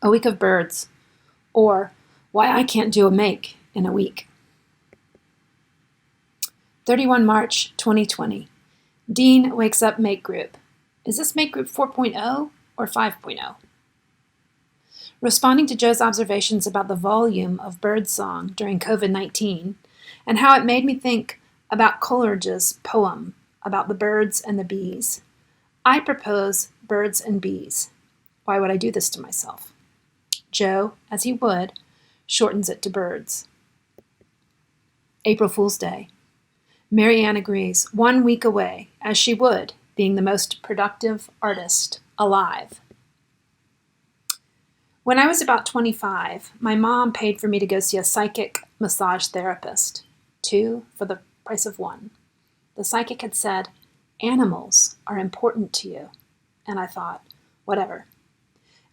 A week of birds, or why I can't do a make in a week. 31 March 2020. Dean wakes up make group. Is this make group 4.0 or 5.0? Responding to Joe's observations about the volume of birdsong during COVID-19 and how it made me think about Coleridge's poem about the birds and the bees, I propose birds and bees. Why would I do this to myself? Joe, as he would, shortens it to birds. April Fool's Day. Mary Ann agrees, 1 week away, as she would, being the most productive artist alive. When I was about 25, my mom paid for me to go see a psychic massage therapist. 2 for the price of 1. The psychic had said, animals are important to you. And I thought, whatever.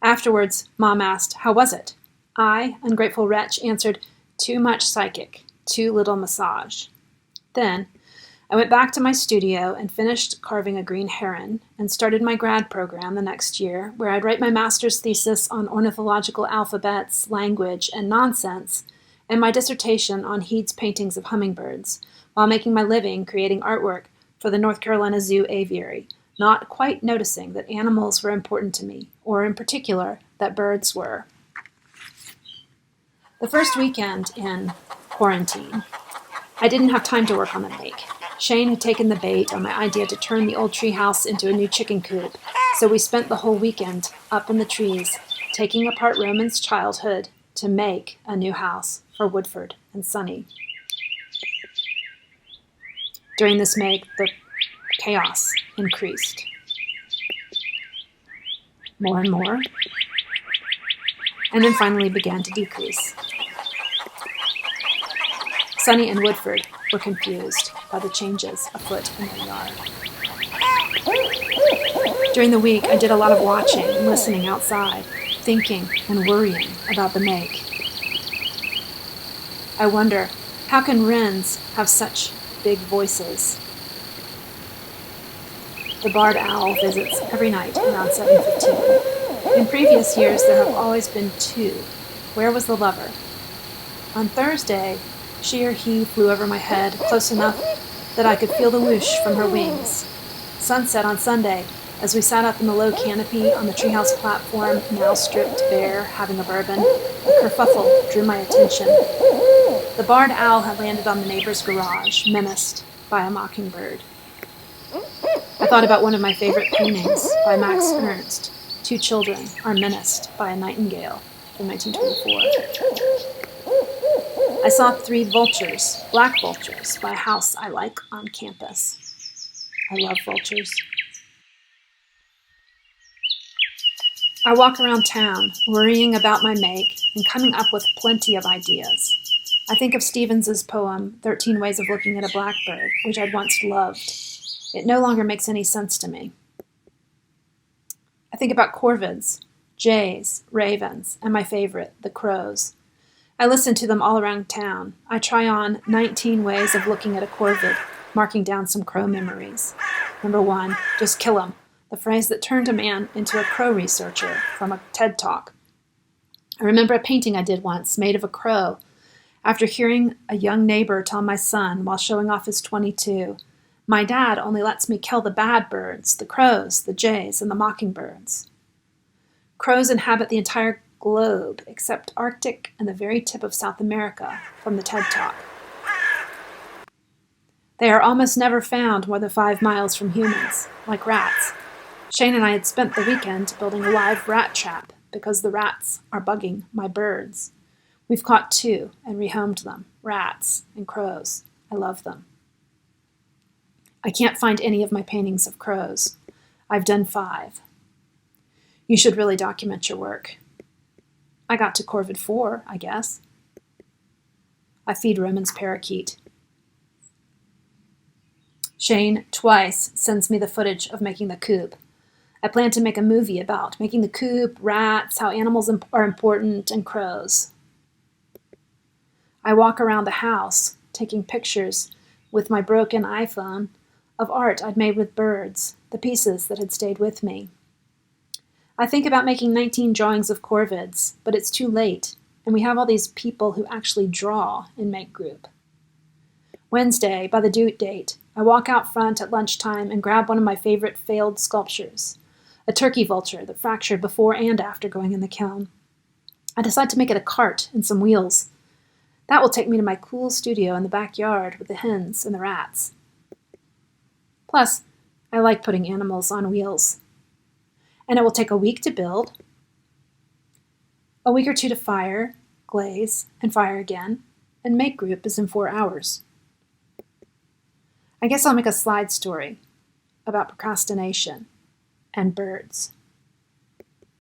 Afterwards, Mom asked, how was it? I, ungrateful wretch, answered, too much psychic, too little massage. Then, I went back to my studio and finished carving a green heron and started my grad program the next year, where I'd write my master's thesis on ornithological alphabets, language, and nonsense, and my dissertation on Heed's paintings of hummingbirds, while making my living creating artwork for the North Carolina Zoo aviary, not quite noticing that animals were important to me, or in particular, that birds were. The first weekend in quarantine, I didn't have time to work on the make. Shane had taken the bait on my idea to turn the old treehouse into a new chicken coop, so we spent the whole weekend up in the trees, taking apart Roman's childhood to make a new house for Woodford and Sonny. During this make, the chaos increased. More and more, and then finally began to decrease. Sonny and Woodford were confused by the changes afoot in their yard. During the week, I did a lot of watching and listening outside, thinking and worrying about the make. I wonder, how can wrens have such big voices? The barred owl visits every night around 7:15. In previous years, there have always been 2. Where was the lover? On Thursday, she or he flew over my head close enough that I could feel the whoosh from her wings. Sunset on Sunday, as we sat up in the low canopy on the treehouse platform, now stripped bare, having a bourbon, a kerfuffle drew my attention. The barred owl had landed on the neighbor's garage, menaced by a mockingbird. I thought about one of my favorite paintings by Max Ernst, 2 children are menaced by a nightingale from 1924. I saw 3 vultures, black vultures, by a house I like on campus. I love vultures. I walk around town, worrying about my make and coming up with plenty of ideas. I think of Stevens's poem, 13 Ways of Looking at a Blackbird, which I'd once loved. It no longer makes any sense to me. I think about corvids, jays, ravens, and my favorite, the crows. I listen to them all around town. I try on 19 ways of looking at a corvid, marking down some crow memories. Number 1, just kill 'em, the phrase that turned a man into a crow researcher from a TED Talk. I remember a painting I did once, made of a crow, after hearing a young neighbor tell my son while showing off his .22, my dad only lets me kill the bad birds, the crows, the jays, and the mockingbirds. Crows inhabit the entire globe except Arctic and the very tip of South America from the TED Talk. They are almost never found more than 5 miles from humans, like rats. Shane and I had spent the weekend building a live rat trap because the rats are bugging my birds. We've caught 2 and rehomed them, rats and crows. I love them. I can't find any of my paintings of crows. I've done 5. You should really document your work. I got to Corvid 4, I guess. I feed Roman's parakeet. Shane twice sends me the footage of making the coop. I plan to make a movie about making the coop, rats, how animals are important, and crows. I walk around the house, taking pictures with my broken iPhone of art I'd made with birds, the pieces that had stayed with me. I think about making 19 drawings of Corvids, but it's too late, and we have all these people who actually draw and make group. Wednesday, by the due date, I walk out front at lunchtime and grab one of my favorite failed sculptures, a turkey vulture that fractured before and after going in the kiln. I decide to make it a cart and some wheels. That will take me to my cool studio in the backyard with the hens and the rats. Plus, I like putting animals on wheels. And it will take a week to build, a week or two to fire, glaze, and fire again, and make group is in 4 hours. I guess I'll make a slide story about procrastination and birds.